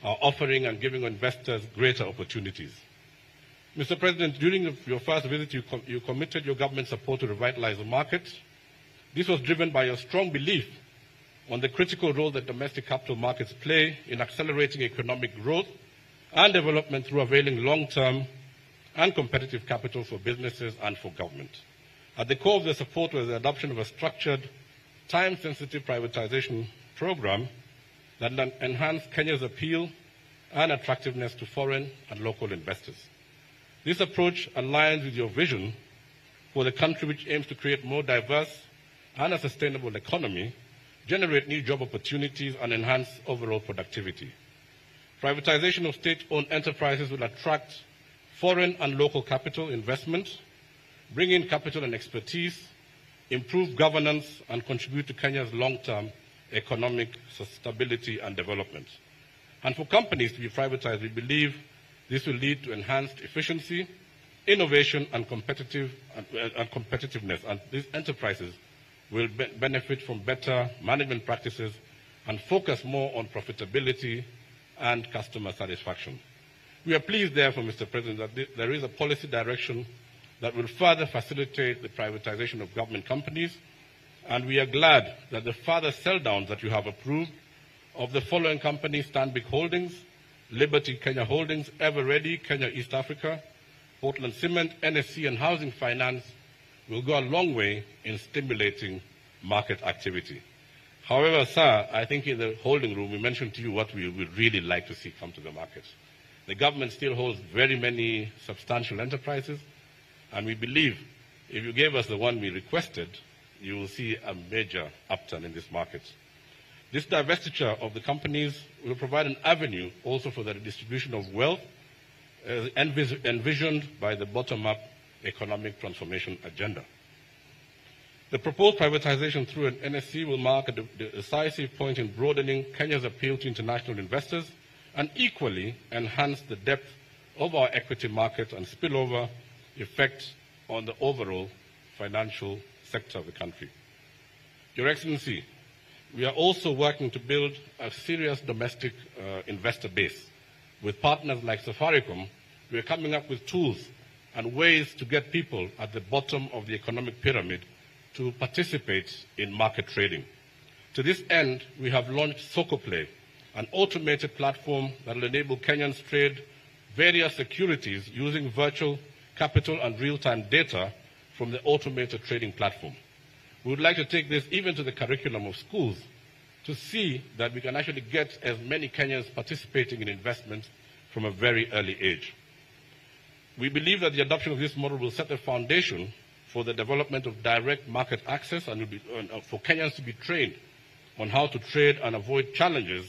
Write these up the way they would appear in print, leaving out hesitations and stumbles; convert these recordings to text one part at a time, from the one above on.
are offering and giving investors greater opportunities. Mr. President, during your first visit, you committed your government support to revitalize the market. This was driven by your strong belief on the critical role that domestic capital markets play in accelerating economic growth and development through availing long-term and competitive capital for businesses and for government. At the core of the support was the adoption of a structured, time-sensitive privatization program that enhanced Kenya's appeal and attractiveness to foreign and local investors. This approach aligns with your vision for the country, which aims to create more diverse and a sustainable economy, generate new job opportunities, and enhance overall productivity. Privatization of state-owned enterprises will attract foreign and local capital investment, bring in capital and expertise, improve governance, and contribute to Kenya's long-term economic stability and development. And for companies to be privatized, we believe this will lead to enhanced efficiency, innovation, and competitiveness, and these enterprises will benefit from better management practices and focus more on profitability and customer satisfaction. We are pleased, therefore, Mr. President, that there is a policy direction that will further facilitate the privatization of government companies, and we are glad that the further sell-downs that you have approved of the following companies: Stanbic Holdings, Liberty Kenya Holdings, Everready, Kenya East Africa, Portland Cement, NSC, and Housing Finance, will go a long way in stimulating market activity. However, sir, I think in the holding room we mentioned to you what we would really like to see come to the market. The government still holds very many substantial enterprises, and we believe if you gave us the one we requested, you will see a major upturn in this market. This divestiture of the companies will provide an avenue also for the redistribution of wealth envisioned by the bottom-up economic transformation agenda. The proposed privatization through an NSC will mark a decisive point in broadening Kenya's appeal to international investors and equally enhance the depth of our equity market and spillover effect on the overall financial sector of the country. Your Excellency, we are also working to build a serious domestic investor base. With partners like Safaricom, we are coming up with tools and ways to get people at the bottom of the economic pyramid to participate in market trading. To this end, we have launched SocoPlay, an automated platform that will enable Kenyans to trade various securities using virtual capital and real-time data from the automated trading platform. We would like to take this even to the curriculum of schools to see that we can actually get as many Kenyans participating in investments from a very early age. We believe that the adoption of this model will set the foundation for the development of direct market access and will be, for Kenyans to be trained on how to trade and avoid challenges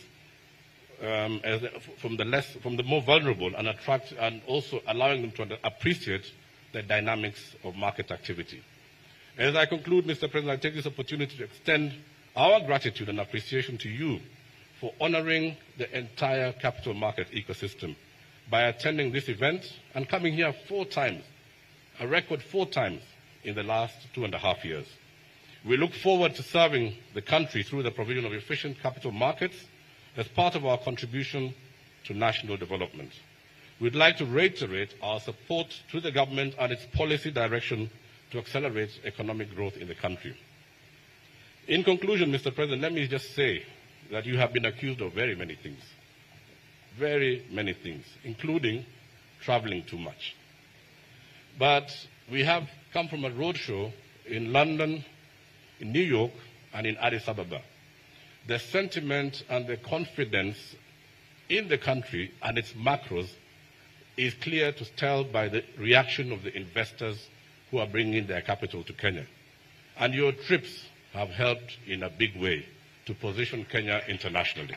from the more vulnerable and attract, and also allowing them to appreciate the dynamics of market activity. As I conclude, Mr. President, I take this opportunity to extend our gratitude and appreciation to you for honoring the entire capital market ecosystem by attending this event and coming here 4 times, a record 4 times in the last 2.5 years. We look forward to serving the country through the provision of efficient capital markets as part of our contribution to national development. We'd like to reiterate our support to the government and its policy direction to accelerate economic growth in the country. In conclusion, Mr. President, let me just say that you have been accused of very many things, including traveling too much. But we have come from a roadshow in London, in New York, and in Addis Ababa. The sentiment and the confidence in the country and its macros is clear to tell by the reaction of the investors who are bringing their capital to Kenya. And your trips have helped in a big way to position Kenya internationally.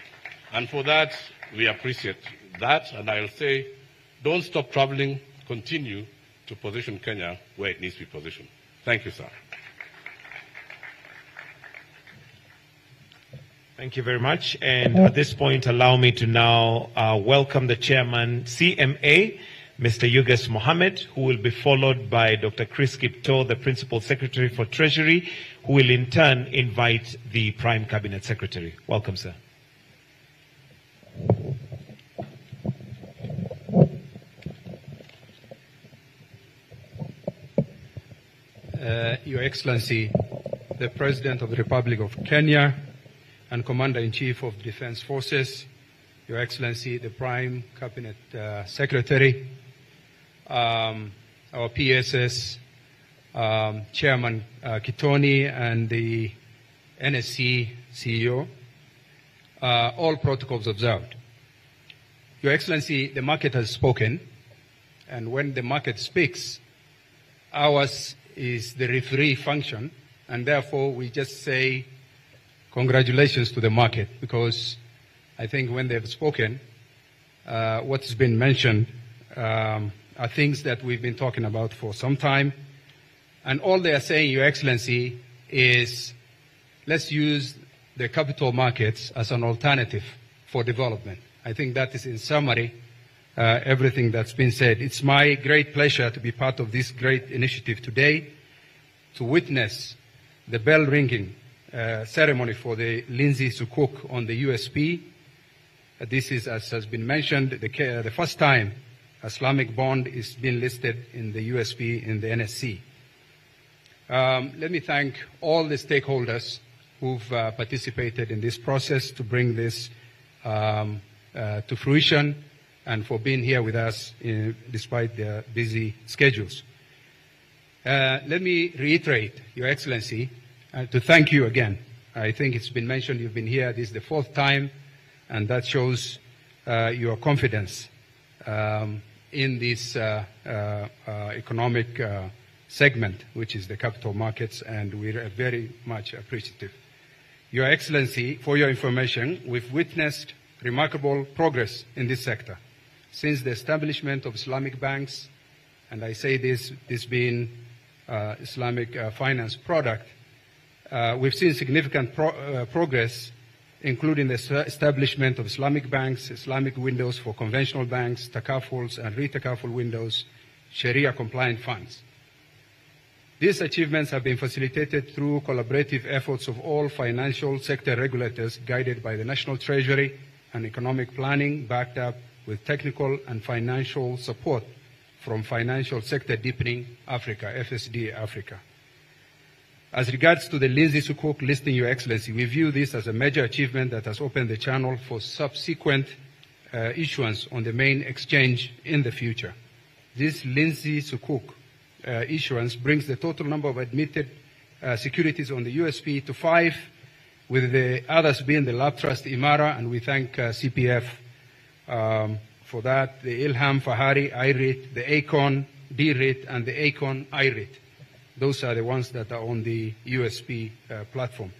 And for that, we appreciate that. And I'll say, don't stop traveling, continue to position Kenya where it needs to be positioned. Thank you, sir. Thank you very much. And at this point, allow me to now welcome the chairman, CMA, Mr. Yugas Mohammed, who will be followed by Dr. Chris Kipto, the Principal Secretary for Treasury, who will in turn invite the Prime Cabinet Secretary. Welcome, sir. Your Excellency, the President of the Republic of Kenya and Commander-in-Chief of Defense Forces, Your Excellency, the Prime Cabinet Secretary, our PSS, Chairman Kitoni, and the NSC CEO, all protocols observed. Your Excellency, the market has spoken, and when the market speaks, ours is the referee function, and therefore we just say congratulations to the market, because I think when they've spoken, what's been mentioned are things that we've been talking about for some time. And all they are saying, Your Excellency, is let's use the capital markets as an alternative for development. I think that is, in summary, everything that's been said. It's my great pleasure to be part of this great initiative today, to witness the bell ringing ceremony for the Lindsay Sukuk on the USP. This is, as has been mentioned, the first time Islamic bond is being listed in the USP in the NSC. Let me thank all the stakeholders who've participated in this process to bring this to fruition, and for being here with us despite their busy schedules. Let me reiterate, Your Excellency, to thank you again. I think it's been mentioned you've been here. This is the fourth time, and that shows your confidence in this economic segment, which is the capital markets, and we're very much appreciative. Your Excellency, for your information, we've witnessed remarkable progress in this sector since the establishment of Islamic banks, and I say this being Islamic finance product. We've seen significant progress, including the establishment of Islamic banks, Islamic windows for conventional banks, takafuls and re-takaful windows, Sharia-compliant funds. These achievements have been facilitated through collaborative efforts of all financial sector regulators, guided by the National Treasury and economic planning, backed up with technical and financial support from Financial Sector Deepening Africa, FSD Africa. As regards to the Lindsay Sukuk listing, Your Excellency, we view this as a major achievement that has opened the channel for subsequent issuance on the main exchange in the future. This Lindsay Sukuk issuance brings the total number of admitted securities on the USP to 5, with the others being the Lab Trust Imara, and we thank CPF for that, the Ilham Fahari IRIT, the Acon DRIT, and the Acon IRIT. Those are the ones that are on the USP platform.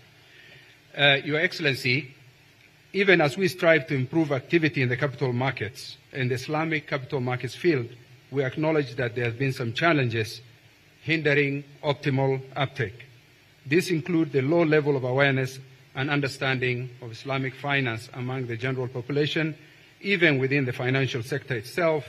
Your Excellency, even as we strive to improve activity in the capital markets, in the Islamic capital markets field, we acknowledge that there have been some challenges hindering optimal uptake. These include the low level of awareness and understanding of Islamic finance among the general population, even within the financial sector itself,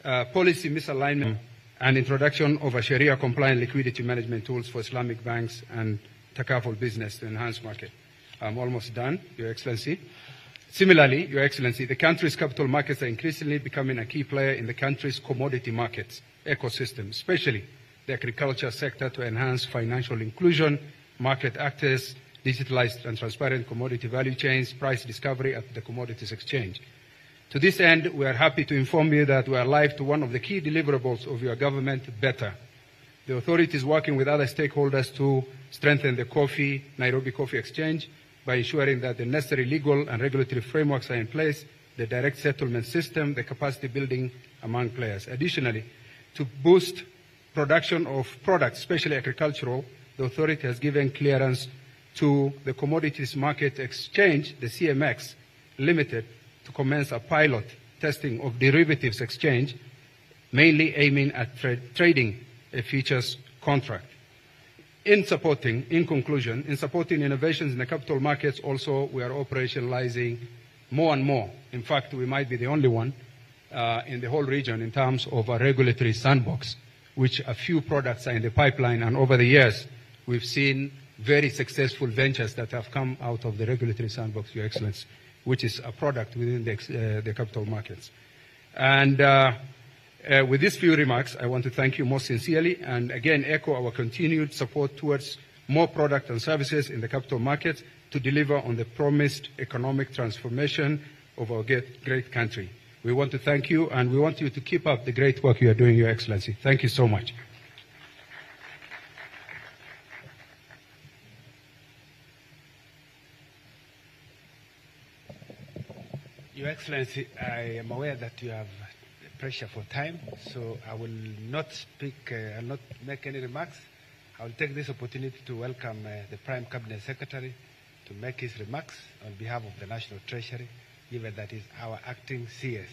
policy misalignment, and introduction of a Sharia-compliant liquidity management tools for Islamic banks and takaful business to enhance market. I'm almost done, Your Excellency. Similarly, Your Excellency, the country's capital markets are increasingly becoming a key player in the country's commodity markets ecosystem, especially the agriculture sector, to enhance financial inclusion, market access, digitalized and transparent commodity value chains, price discovery at the commodities exchange. To this end, we are happy to inform you that we are live to one of the key deliverables of your government, BETTER. The authority is working with other stakeholders to strengthen the Nairobi Coffee Exchange by ensuring that the necessary legal and regulatory frameworks are in place, the direct settlement system, the capacity building among players. Additionally, to boost production of products, especially agricultural, the authority has given clearance to the Commodities Market Exchange, the CMX Limited, to commence a pilot testing of derivatives exchange, mainly aiming at trading a futures contract. In supporting innovations in the capital markets, also we are operationalizing more and more. In fact, we might be the only one in the whole region in terms of a regulatory sandbox, which a few products are in the pipeline, and over the years we've seen very successful ventures that have come out of the regulatory sandbox, Your Excellency, which is a product within the capital markets. And With these few remarks, I want to thank you most sincerely and again echo our continued support towards more product and services in the capital markets to deliver on the promised economic transformation of our great country. We want to thank you, and we want you to keep up the great work you are doing, Your Excellency. Thank you so much. Your Excellency, I am aware that you have pressure for time, so I will not speak, I'll not make any remarks. I will take this opportunity to welcome the Prime Cabinet Secretary to make his remarks on behalf of the National Treasury, given that is our acting CS.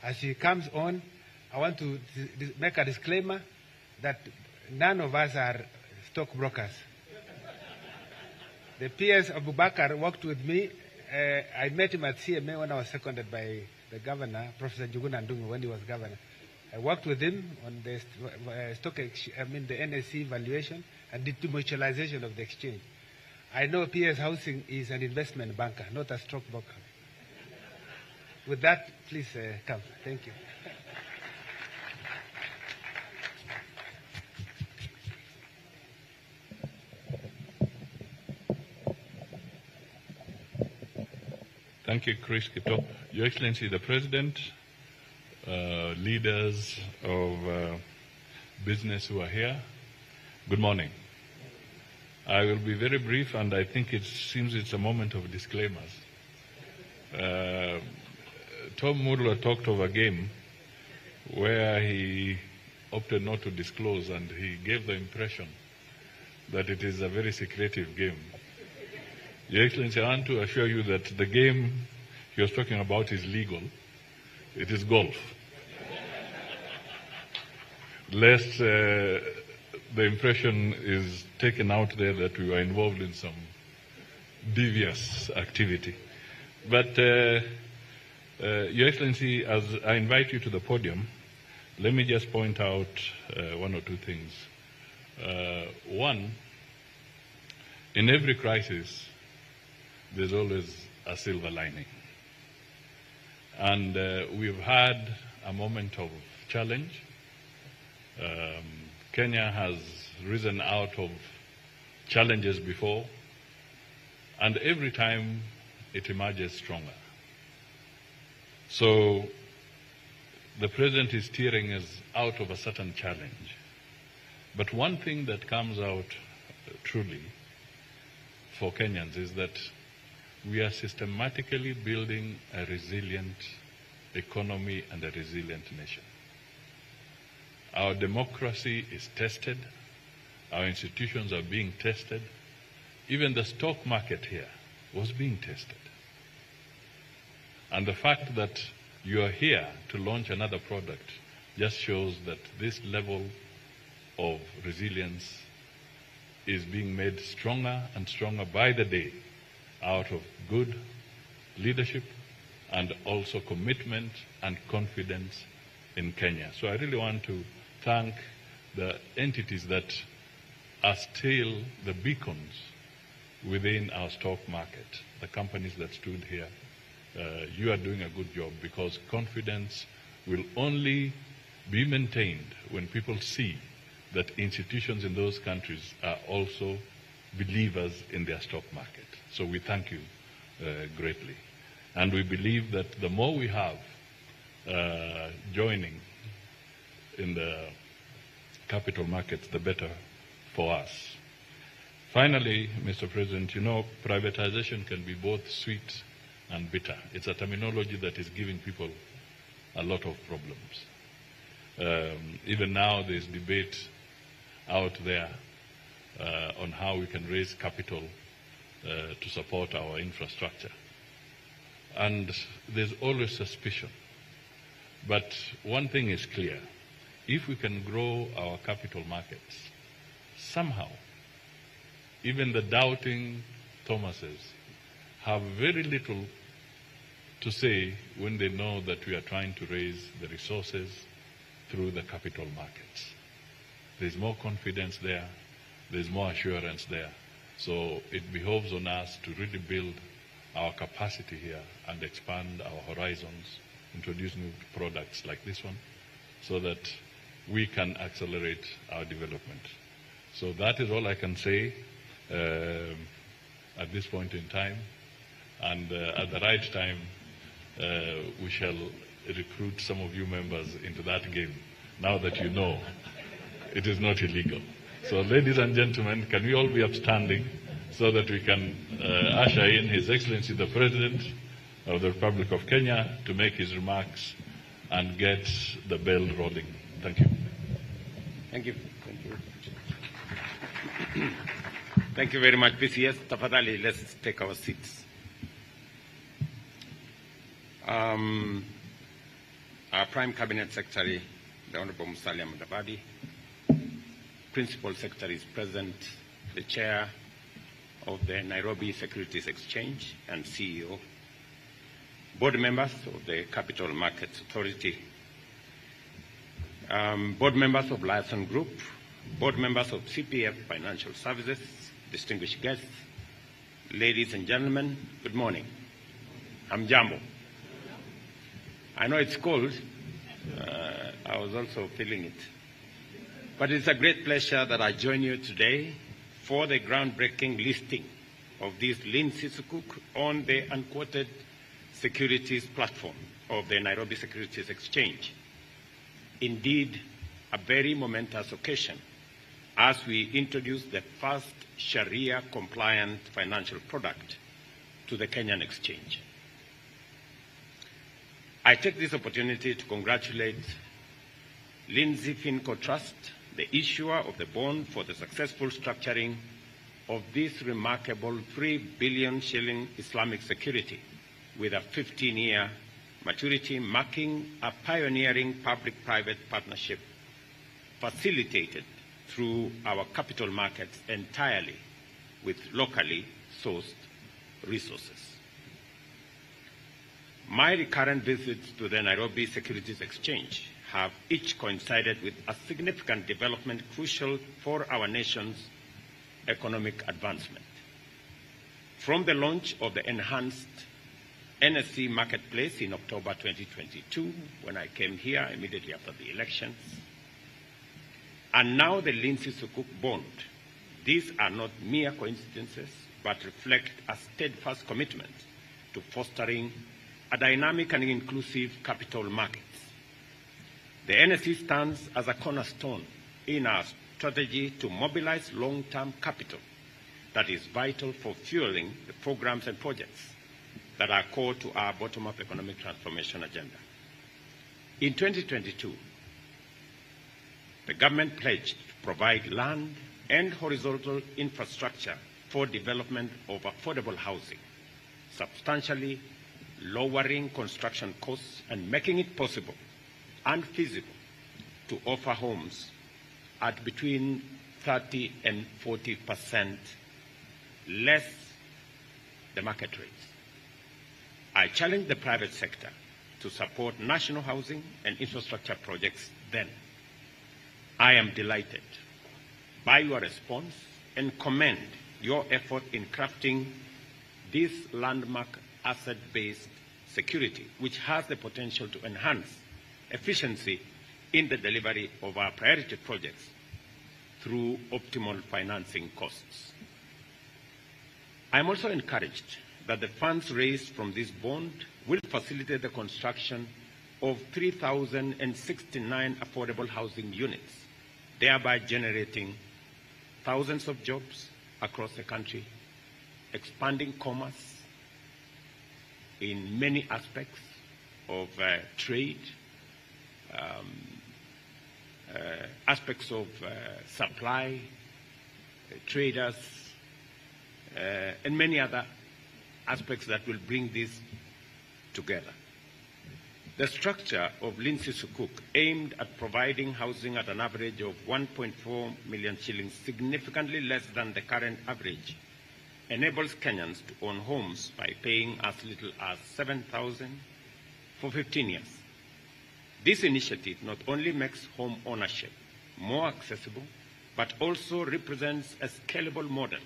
As he comes on, I want to make a disclaimer that none of us are stockbrokers. The PS Abubakar worked with me. I met him at CMA when I was seconded by the governor, Professor Njuguna Ndung'u, when he was governor. I worked with him on the the NSE valuation and the demutualization of the exchange. I know PS Housing is an investment banker, not a stockbroker. With that, please come. Thank you. Thank you, Chris Kipto. Your Excellency, the President, leaders of business who are here, good morning. I will be very brief, and I think it seems it's a moment of disclaimers. Tom Murla talked of a game where he opted not to disclose, and he gave the impression that it is a very secretive game. Your Excellency, I want to assure you that the game he was talking about is legal. It is golf. Lest the impression is taken out there that we were involved in some devious activity. But, Your Excellency, as I invite you to the podium, let me just point out one or two things. One, in every crisis, there's always a silver lining. And we've had a moment of challenge. Kenya has risen out of challenges before, and every time it emerges stronger. So the President is steering us out of a certain challenge. But one thing that comes out truly for Kenyans is that we are systematically building a resilient economy and a resilient nation. Our democracy is tested. Our institutions are being tested. Even the stock market here was being tested. And the fact that you are here to launch another product just shows that this level of resilience is being made stronger and stronger by the day out of good leadership and also commitment and confidence in Kenya. So I really want to thank the entities that are still the beacons within our stock market, the companies that stood here. You are doing a good job, because confidence will only be maintained when people see that institutions in those countries are also believers in their stock market. So we thank you greatly. And we believe that the more we have joining in the capital markets, the better for us. Finally, Mr. President, you know, privatization can be both sweet and bitter. It's a terminology that is giving people a lot of problems. Even now there's debate out there on how we can raise capital to support our infrastructure. And there's always suspicion. But one thing is clear. If we can grow our capital markets, somehow, even the doubting Thomases have very little to say when they know that we are trying to raise the resources through the capital markets. There's more confidence there. There's more assurance there. So it behoves on us to really build our capacity here and expand our horizons, introduce new products like this one, so that we can accelerate our development. So that is all I can say at this point in time. And at the right time, we shall recruit some of you members into that game, now that you know it is not illegal. So ladies and gentlemen, can we all be upstanding so that we can usher in His Excellency the President of the Republic of Kenya to make his remarks and get the bell rolling. Thank you. Thank you. Thank you very much, PCS. Tafadhali, let's take our seats. Our Prime Cabinet Secretary, the Honorable Musalia Mudavadi, Principal Secretary is present, the Chair of the Nairobi Securities Exchange and CEO, board members of the Capital Markets Authority, board members of Liaison Group, board members of CPF Financial Services, distinguished guests, ladies and gentlemen, good morning. I'm Jambo. I know it's cold. I was also feeling it. But it's a great pleasure that I join you today for the groundbreaking listing of this Lindsay Sukuk on the unquoted securities platform of the Nairobi Securities Exchange. Indeed, a very momentous occasion as we introduce the first Sharia-compliant financial product to the Kenyan exchange. I take this opportunity to congratulate Lindsay Finco Trust, the issuer of the bond, for the successful structuring of this remarkable 3 billion shilling Islamic security with a 15-year maturity, marking a pioneering public-private partnership facilitated through our capital markets entirely with locally sourced resources. My recurrent visits to the Nairobi Securities Exchange have each coincided with a significant development crucial for our nation's economic advancement. From the launch of the enhanced NSE marketplace in October 2022, when I came here immediately after the elections, and now the Lindsay Sukuk bond, these are not mere coincidences, but reflect a steadfast commitment to fostering a dynamic and inclusive capital markets. The NSE stands as a cornerstone in our strategy to mobilize long-term capital that is vital for fueling the programs and projects that are core to our bottom-up economic transformation agenda. In 2022, the government pledged to provide land and horizontal infrastructure for development of affordable housing, substantially lowering construction costs and making it possible and feasible to offer homes at between 30 and 40% less the market rates. I challenged the private sector to support national housing and infrastructure projects then. I am delighted by your response and commend your effort in crafting this landmark asset-based security, which has the potential to enhance efficiency in the delivery of our priority projects through optimal financing costs. I am also encouraged that the funds raised from this bond will facilitate the construction of 3,069 affordable housing units, thereby generating thousands of jobs across the country, expanding commerce in many aspects of trade, aspects of supply, traders, and many other aspects that will bring this together. The structure of Lindsay Sukuk, aimed at providing housing at an average of 1.4 million shillings, significantly less than the current average, enables Kenyans to own homes by paying as little as 7,000 for 15 years. This initiative not only makes home ownership more accessible, but also represents a scalable model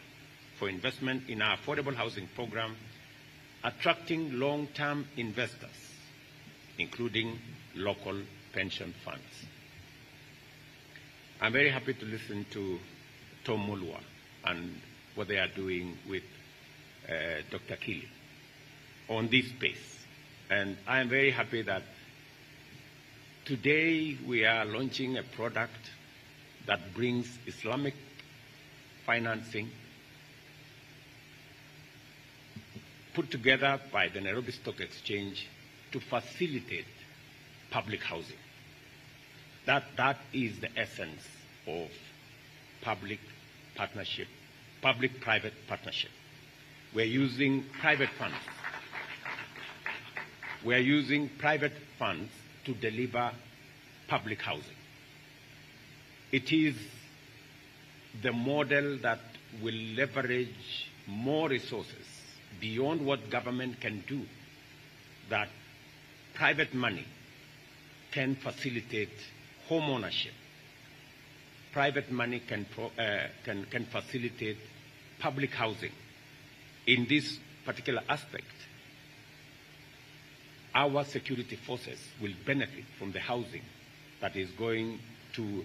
for investment in our affordable housing program, attracting long-term investors, including local pension funds. I'm very happy to listen to Tom Mulwa and what they are doing with Dr. Kili on this space. And I am very happy that today we are launching a product that brings Islamic financing put together by the Nairobi Stock Exchange to facilitate public housing. That is the essence of public partnership, public-private partnership. We're using private funds. We're using private funds to deliver public housing. It is the model that will leverage more resources beyond what government can do, that private money can facilitate home ownership. Private money can facilitate public housing. In this particular aspect, our security forces will benefit from the housing that is going to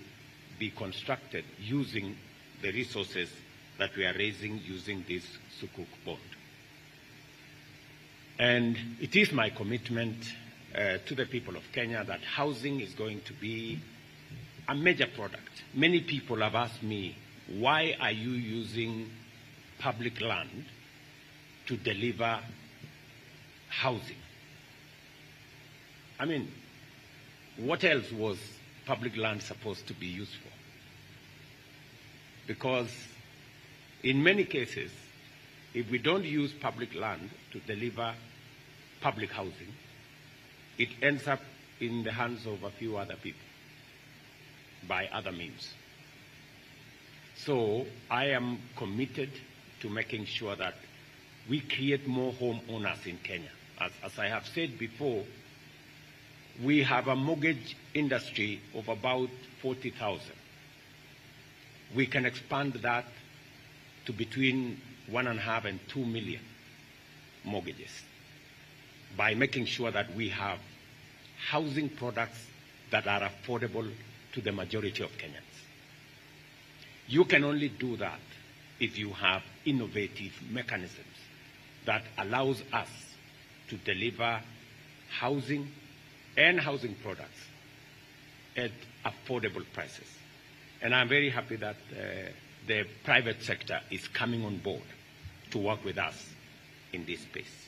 be constructed using the resources that we are raising using this Sukuk bond. And it is my commitment to the people of Kenya that housing is going to be a major product. Many people have asked me, why are you using public land to deliver housing? I mean, what else was public land supposed to be used for? Because in many cases, if we don't use public land to deliver public housing, it ends up in the hands of a few other people by other means. So I am committed to making sure that we create more homeowners in Kenya. As I have said before, we have a mortgage industry of about 40,000. We can expand that to between 1.5 and 2 million mortgages by making sure that we have housing products that are affordable to the majority of Kenyans. You can only do that if you have innovative mechanisms that allows us to deliver housing and housing products at affordable prices. And I'm very happy that the private sector is coming on board to work with us in this space.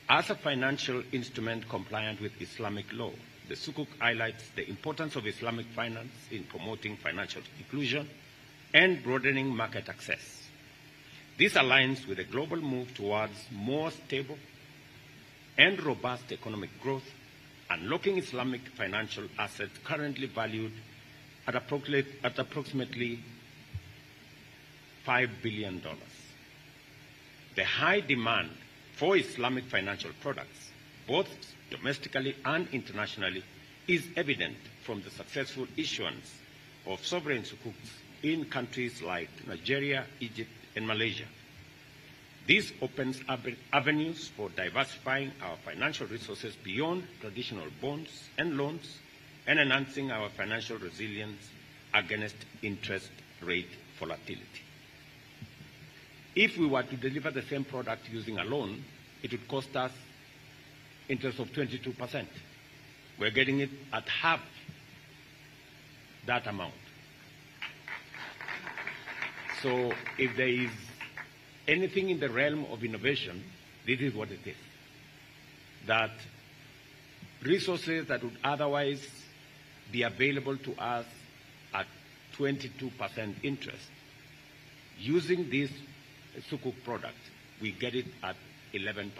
As a financial instrument compliant with Islamic law, the Sukuk highlights the importance of Islamic finance in promoting financial inclusion and broadening market access. This aligns with the global move towards more stable and robust economic growth, unlocking Islamic financial assets currently valued at approximately $5 billion. The high demand for Islamic financial products, both domestically and internationally, is evident from the successful issuance of sovereign sukuks in countries like Nigeria, Egypt, and Malaysia. This opens avenues for diversifying our financial resources beyond traditional bonds and loans and enhancing our financial resilience against interest rate volatility. If we were to deliver the same product using a loan, it would cost us interest of 22%. We're getting it at half that amount. So if there is anything in the realm of innovation, this is what it is. That resources that would otherwise be available to us at 22% interest, using this Sukuk product, we get it at 11%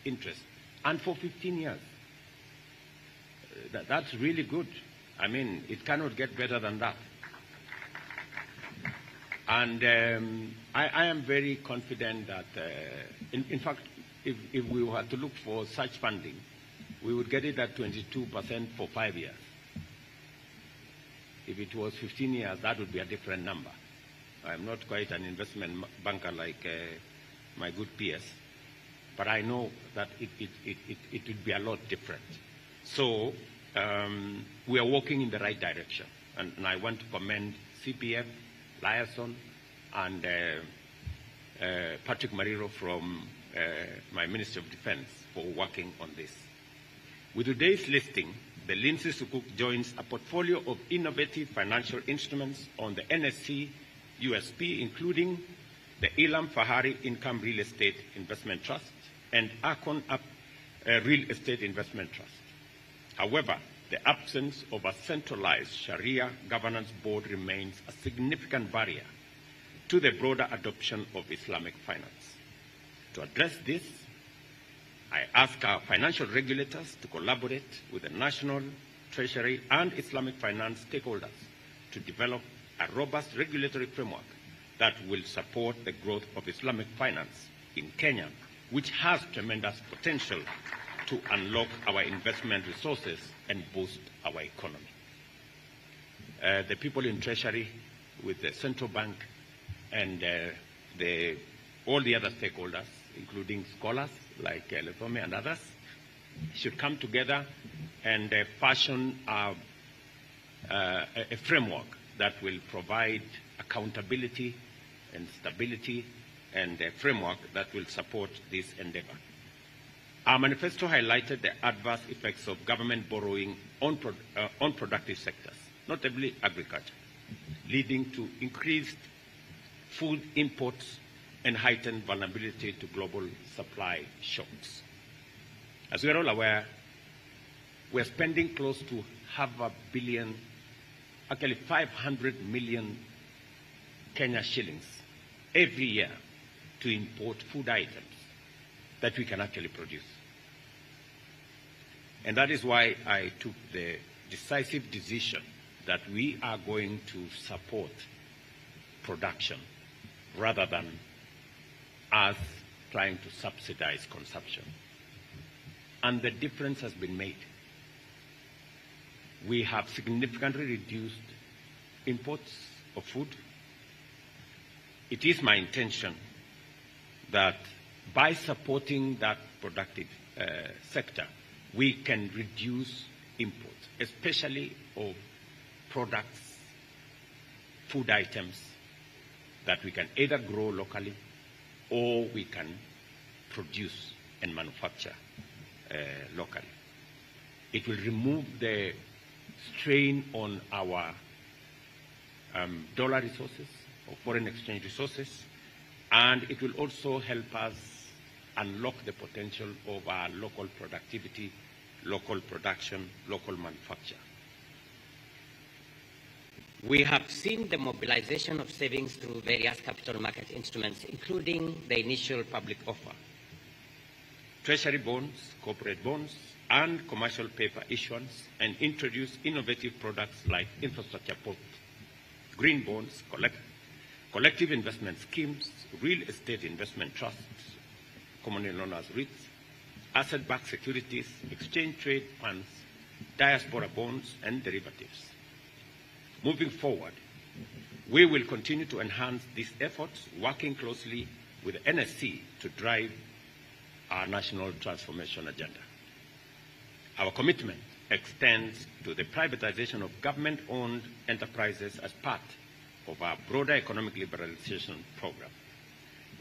interest. And for 15 years. That's really good. I mean, it cannot get better than that. And I am very confident that, in fact, if we were to look for such funding, we would get it at 22% for 5 years. If it was 15 years, that would be a different number. I'm not quite an investment banker like my good peers, but I know that it would be a lot different. So we are walking in the right direction. And I want to commend CPF, Liaison, and Patrick Mariro from my Ministry of Defense for working on this. With today's listing, the Lindsay Sukuk joins a portfolio of innovative financial instruments on the NSC USP, including the Ilam Fahari Income Real Estate Investment Trust and Akon Real Estate Investment Trust. However, the absence of a centralized Sharia governance board remains a significant barrier to the broader adoption of Islamic finance. To address this, I ask our financial regulators to collaborate with the National Treasury and Islamic finance stakeholders to develop a robust regulatory framework that will support the growth of Islamic finance in Kenya, which has tremendous potential to unlock our investment resources and boost our economy. The people in Treasury, with the central bank and all the other stakeholders, including scholars like Lethome and others, should come together and fashion a framework that will provide accountability and stability, and a framework that will support this endeavor. Our manifesto highlighted the adverse effects of government borrowing on productive sectors, notably agriculture, leading to increased food imports and heightened vulnerability to global supply shocks. As we are all aware, we're spending close to $500 million, actually 500 million Kenya shillings every year to import food items that we can actually produce. And that is why I took the decisive decision that we are going to support production rather than us trying to subsidize consumption. And the difference has been made. We have significantly reduced imports of food. It is my intention that by supporting that productive sector, we can reduce imports, especially of products, food items that we can either grow locally or we can produce and manufacture locally. It will remove the strain on our dollar resources or foreign exchange resources, and it will also help us unlock the potential of our local productivity, local production, local manufacture. We have seen the mobilization of savings through various capital market instruments, including the initial public offer. Treasury bonds, corporate bonds, and commercial paper issuance, and introduce innovative products like infrastructure port, green bonds, collective investment schemes, real estate investment trusts, commonly known as REITs, asset-backed securities, exchange trade funds, diaspora bonds, and derivatives. Moving forward, we will continue to enhance these efforts, working closely with NSC to drive our national transformation agenda. Our commitment extends to the privatization of government-owned enterprises as part of our broader economic liberalization program.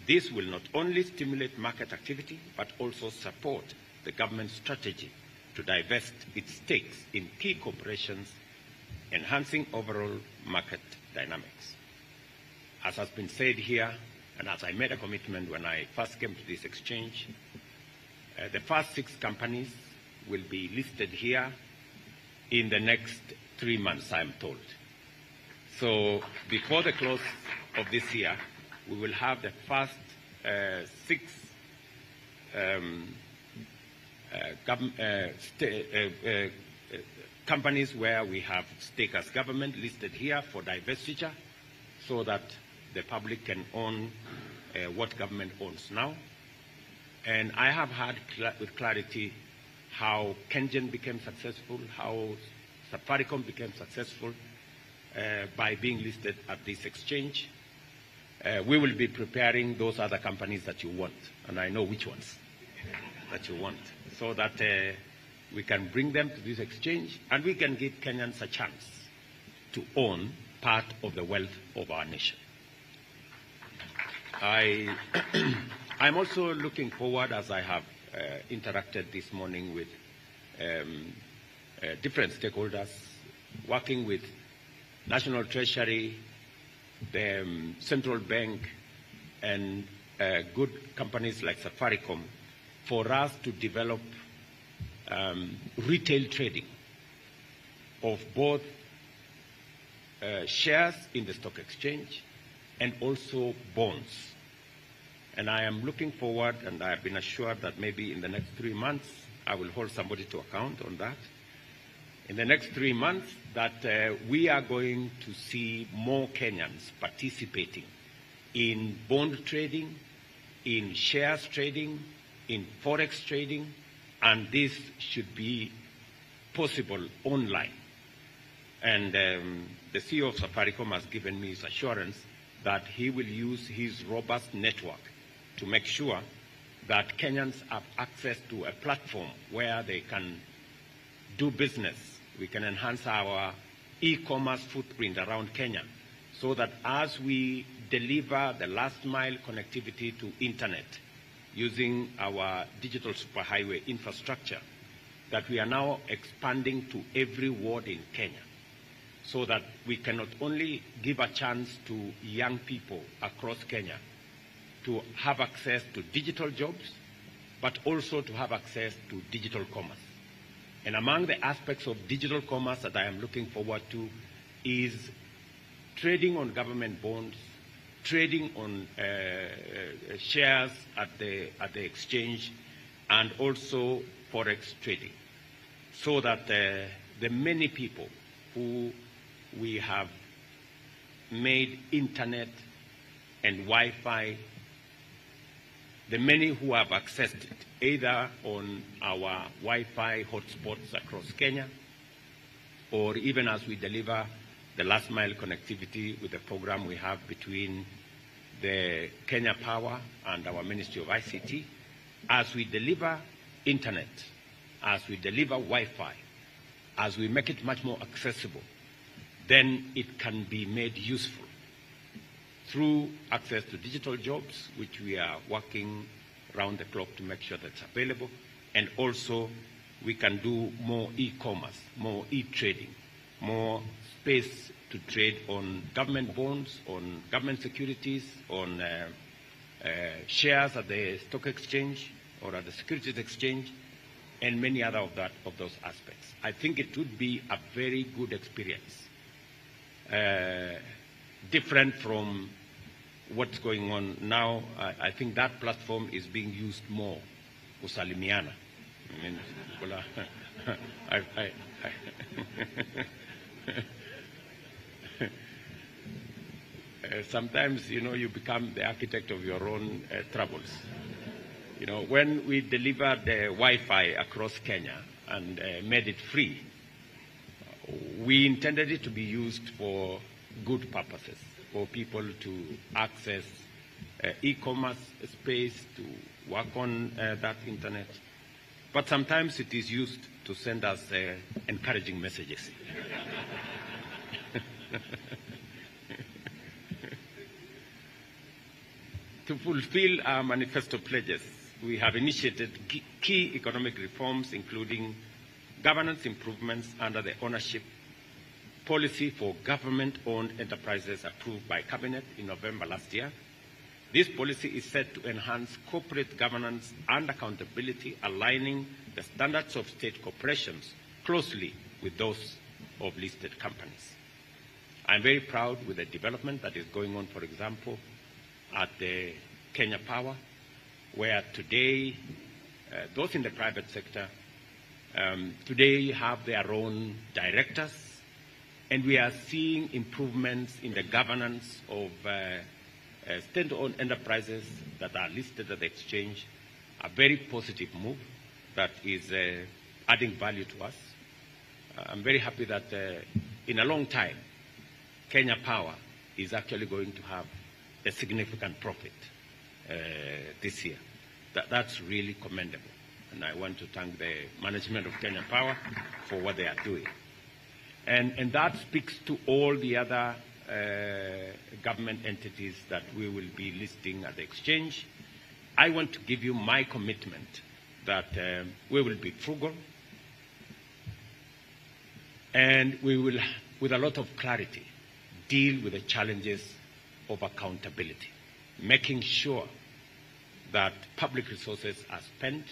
This will not only stimulate market activity, but also support the government's strategy to divest its stakes in key corporations, enhancing overall market dynamics. As has been said here, and as I made a commitment when I first came to this exchange, the first 6 companies will be listed here in the next 3 months, I'm told. So before the close of this year, we will have the first 6 companies where we have stake as government listed here for divestiture, so that the public can own what government owns now. And I have heard with clarity how Kengen became successful, how Safaricom became successful by being listed at this exchange. We will be preparing those other companies that you want, and I know which ones that you want, so that we can bring them to this exchange, and we can give Kenyans a chance to own part of the wealth of our nation. I'm also looking forward, as I have interacted this morning with different stakeholders, working with National Treasury, the Central Bank, and good companies like Safaricom, for us to develop retail trading of both shares in the stock exchange and also bonds. And I am looking forward, and I have been assured that maybe in the next 3 months, I will hold somebody to account on that. In the next 3 months, that we are going to see more Kenyans participating in bond trading, in shares trading, in forex trading, and this should be possible online. And the CEO of Safaricom has given me his assurance that he will use his robust network to make sure that Kenyans have access to a platform where they can do business. We can enhance our e-commerce footprint around Kenya so that as we deliver the last mile connectivity to internet using our digital superhighway infrastructure, that we are now expanding to every ward in Kenya, so that we can not only give a chance to young people across Kenya to have access to digital jobs, but also to have access to digital commerce. And among the aspects of digital commerce that I am looking forward to is trading on government bonds, trading on shares at the exchange, and also forex trading, so that the many people who we have made internet and Wi-Fi, the many who have accessed it, either on our Wi-Fi hotspots across Kenya, or even as we deliver the last mile connectivity with the program we have between the Kenya Power and our Ministry of ICT, as we deliver internet, as we deliver Wi-Fi, as we make it much more accessible, then it can be made useful through access to digital jobs, which we are working round the clock to make sure that's available, and also we can do more e-commerce, more e-trading, more space to trade on government bonds, on government securities, on shares at the stock exchange or at the securities exchange, and many other of those aspects. I think it would be a very good experience, different from what's going on now. I think that platform is being used more, kusalimiana. I mean, sometimes, you become the architect of your own troubles. When we delivered the Wi-Fi across Kenya and made it free, we intended it to be used for good purposes, for people to access e-commerce space, to work on that internet. But sometimes it is used to send us encouraging messages. To fulfill our manifesto pledges, we have initiated key economic reforms, including governance improvements under the ownership policy for government-owned enterprises approved by Cabinet in November last year. This policy is set to enhance corporate governance and accountability, aligning the standards of state corporations closely with those of listed companies. I'm very proud with the development that is going on, for example, at the Kenya Power, where today those in the private sector today have their own directors, and we are seeing improvements in the governance of state-owned enterprises that are listed at the exchange, a very positive move that is adding value to us. I'm very happy that in a long time, Kenya Power is actually going to have a significant profit this year. That's really commendable. and I want to thank the management of Kenya Power for what they are doing. And that speaks to all the other government entities that we will be listing at the exchange. I want to give you my commitment that we will be frugal and we will, with a lot of clarity, deal with the challenges of accountability, making sure that public resources are spent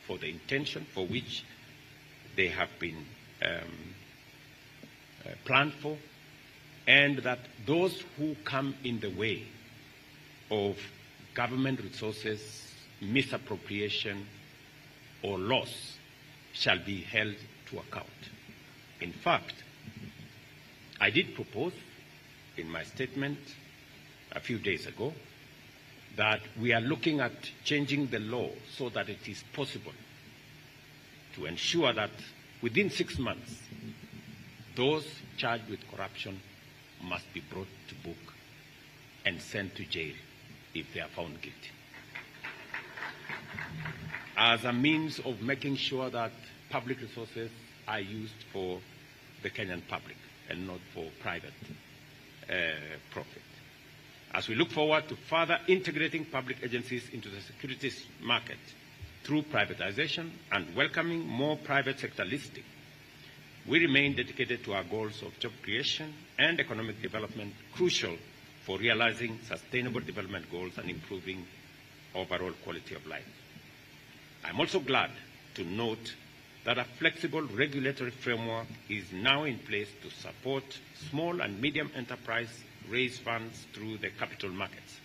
for the intention for which they have been planned for, and that those who come in the way of government resources, misappropriation, or loss shall be held to account. In fact, I did propose in my statement a few days ago that we are looking at changing the law so that it is possible to ensure that within 6 months, those charged with corruption must be brought to book and sent to jail if they are found guilty, as a means of making sure that public resources are used for the Kenyan public and not for private profit. As we look forward to further integrating public agencies into the securities market through privatization and welcoming more private sector listing, we remain dedicated to our goals of job creation and economic development, crucial for realizing sustainable development goals and improving overall quality of life. I'm also glad to note that a flexible regulatory framework is now in place to support small and medium enterprise raise funds through the capital markets,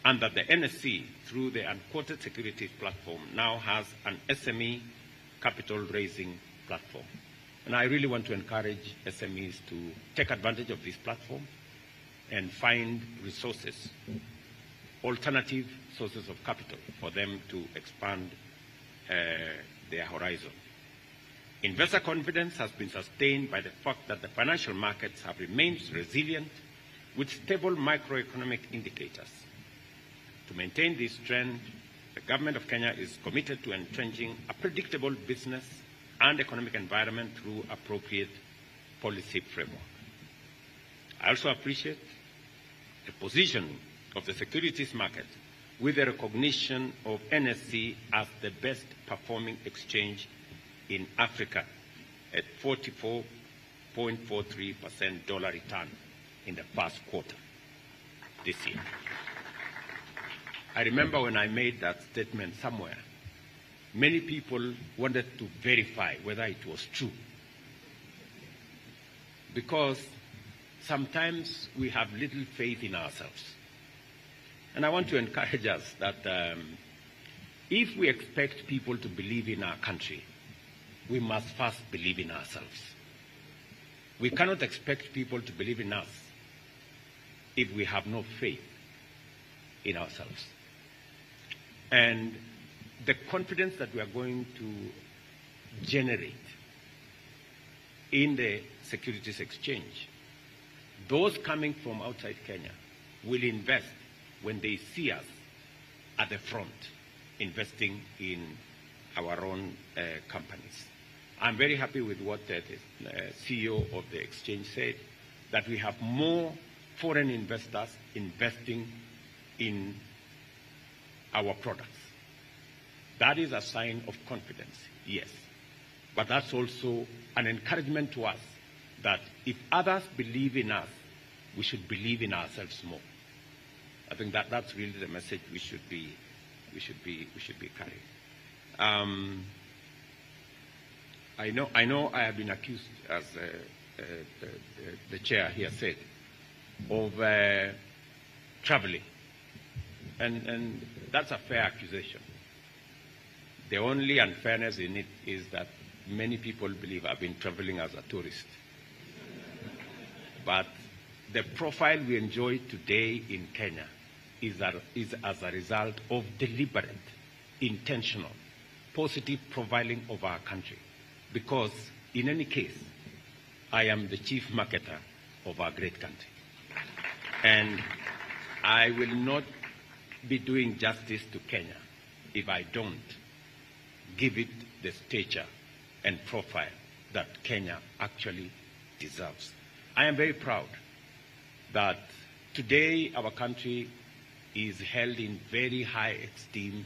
and that the NSE, through the Unquoted Securities Platform, now has an SME capital raising platform. And I really want to encourage SMEs to take advantage of this platform and find resources, alternative sources of capital for them to expand their horizon. Investor confidence has been sustained by the fact that the financial markets have remained resilient with stable macroeconomic indicators. To maintain this trend, the government of Kenya is committed to entrenching a predictable business and economic environment through appropriate policy framework. I also appreciate the positioning of the securities market with the recognition of NSE as the best performing exchange in Africa at 44.43% dollar return in the first quarter this year. I remember when I made that statement somewhere, many people wanted to verify whether it was true, because sometimes we have little faith in ourselves. And I want to encourage us that if we expect people to believe in our country, we must first believe in ourselves. We cannot expect people to believe in us if we have no faith in ourselves. And the confidence that we are going to generate in the securities exchange, those coming from outside Kenya will invest when they see us at the front, investing in our own companies. I'm very happy with what the CEO of the exchange said, that we have more foreign investors investing in our products. That is a sign of confidence, yes. But that's also an encouragement to us that if others believe in us, we should believe in ourselves more. I think that's really the message we should be carrying. I know I have been accused, as the chair here said, of traveling, and that's a fair accusation. The only unfairness in it is that many people believe I've been traveling as a tourist. But the profile we enjoy today in Kenya is as a result of deliberate, intentional, positive profiling of our country. Because in any case, I am the chief marketer of our great country. And I will not be doing justice to Kenya if I don't give it the stature and profile that Kenya actually deserves. I am very proud that today our country is held in very high esteem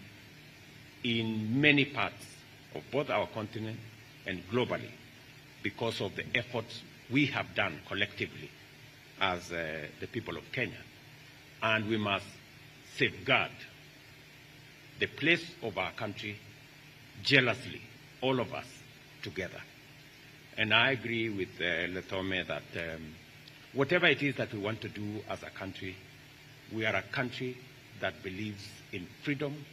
in many parts of both our continent and globally because of the efforts we have done collectively as the people of Kenya. And we must safeguard the place of our country jealously, all of us together. And I agree with Lethome that whatever it is that we want to do as a country, we are a country that believes in freedom.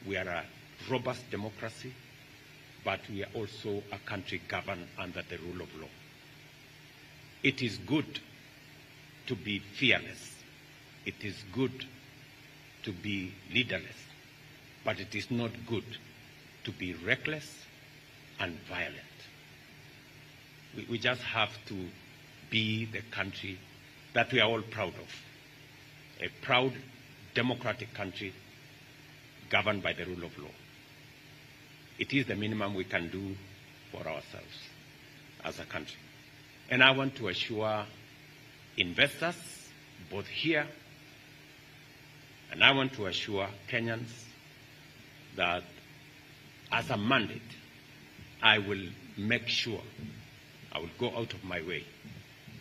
We are a robust democracy, but we are also a country governed under the rule of law. It is good to be fearless. It is good to be leaderless, but it is not good to be reckless and violent. We just have to be the country that we are all proud of, a proud democratic country governed by the rule of law. It is the minimum we can do for ourselves as a country. And I want to assure investors, both here, and I want to assure Kenyans that as a mandate, I will make sure, I will go out of my way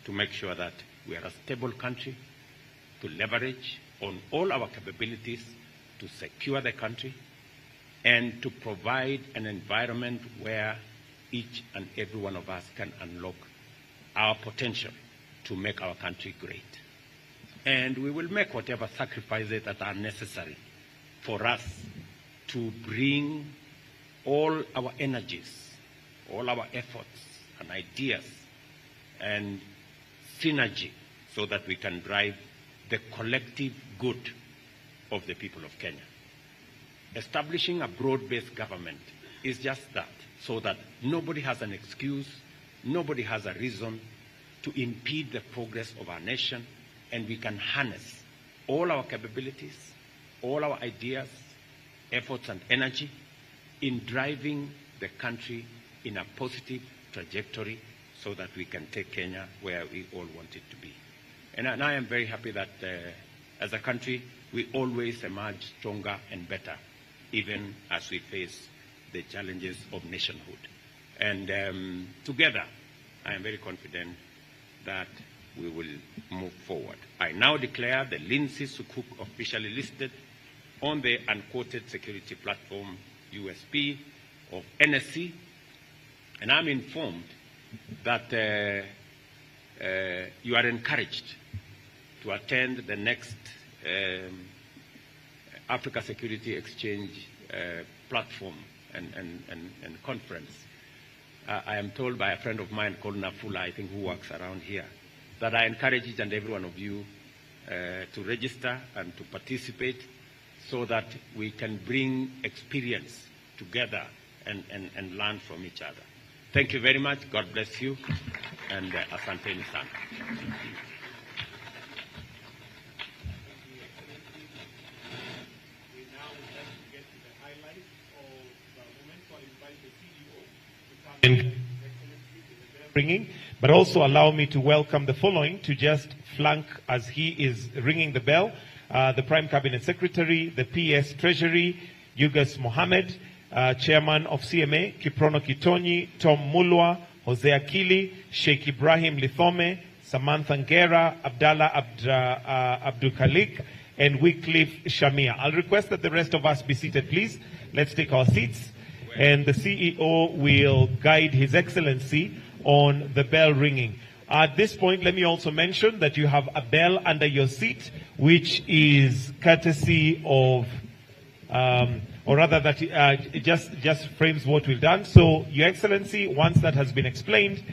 to make sure that we are a stable country, to leverage on all our capabilities to secure the country, and to provide an environment where each and every one of us can unlock our potential to make our country great. And we will make whatever sacrifices that are necessary for us to bring all our energies, all our efforts and ideas and synergy so that we can drive the collective good of the people of Kenya. Establishing a broad-based government is just that, so that nobody has an excuse, nobody has a reason to impede the progress of our nation, and we can harness all our capabilities, all our ideas, efforts, and energy in driving the country in a positive trajectory so that we can take Kenya where we all want it to be. And I am very happy that as a country, we always emerge stronger and better, even as we face the challenges of nationhood. And together, I am very confident that we will move forward. I now declare the Lindsay Sukuk officially listed on the unquoted security platform USP of NSC, and I'm informed that you are encouraged to attend the next Africa Security Exchange platform and conference. I am told by a friend of mine called Nafula, I think, who works around here, that I encourage each and every one of you to register and to participate so that we can bring experience together and learn from each other. Thank you very much. God bless you. And asanteni sana. Ringing, but also allow me to welcome the following to just flank as he is ringing the bell. The Prime Cabinet Secretary, the PS Treasury, Yugas Mohammed, Chairman of CMA, Kiprono Kitonyi, Tom Mulwa, Jose Akili, Sheikh Ibrahim Lithome, Samantha Ngera, Abdallah Abdul Khalik, and Wycliffe Shamia. I'll request that the rest of us be seated, please. Let's take our seats. And the CEO will guide His Excellency on the bell ringing. At this point, let me also mention that you have a bell under your seat, which is courtesy of, or rather that it just frames what we've done. So, Your Excellency, once that has been explained,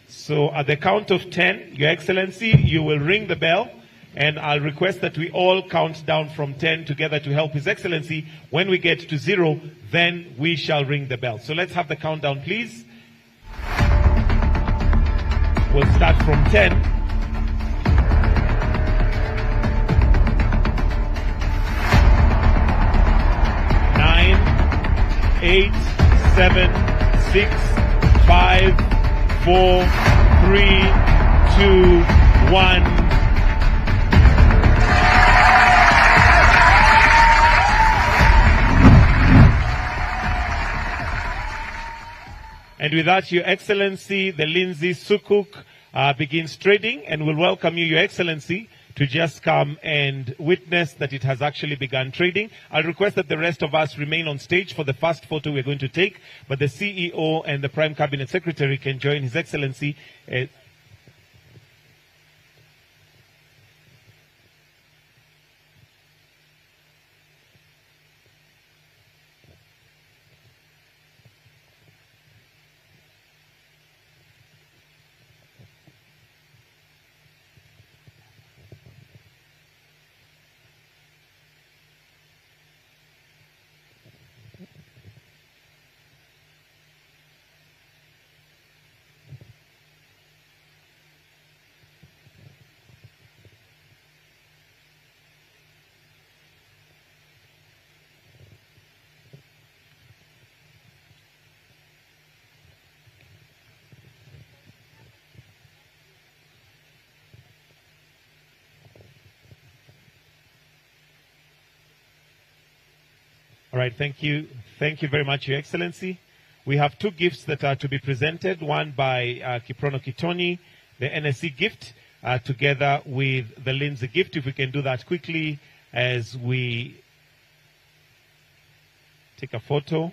so at the count of 10, Your Excellency, you will ring the bell, and I'll request that we all count down from 10 together to help His Excellency. When we get to 0, then we shall ring the bell. So let's have the countdown, please. We'll start from 10. 9, 8, 7, 6, 5, 4, 3, 2, 1. And with that, Your Excellency, the Lindsay Sukuk begins trading, and we'll welcome you, Your Excellency, to just come and witness that it has actually begun trading. I'll request that the rest of us remain on stage for the first photo we're going to take, but the CEO and the Prime Cabinet Secretary can join His Excellency. All right, thank you. Thank you very much, Your Excellency. We have two gifts that are to be presented, one by Kiprono Kitoni, the NSC gift, together with the Lindsay gift. If we can do that quickly as we take a photo.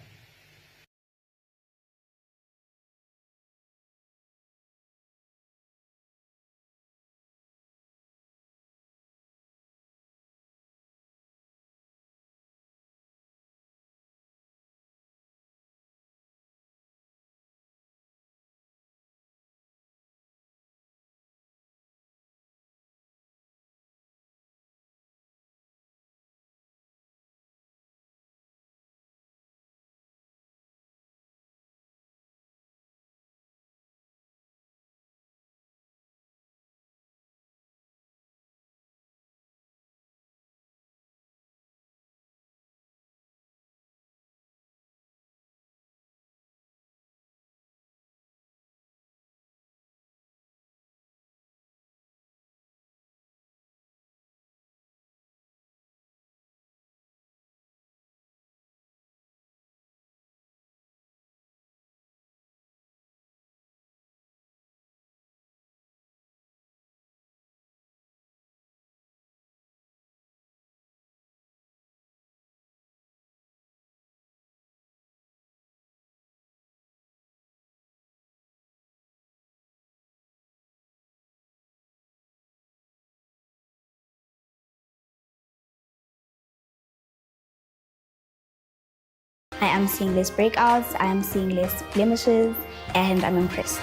I am seeing less breakouts, I am seeing less blemishes, and I'm impressed.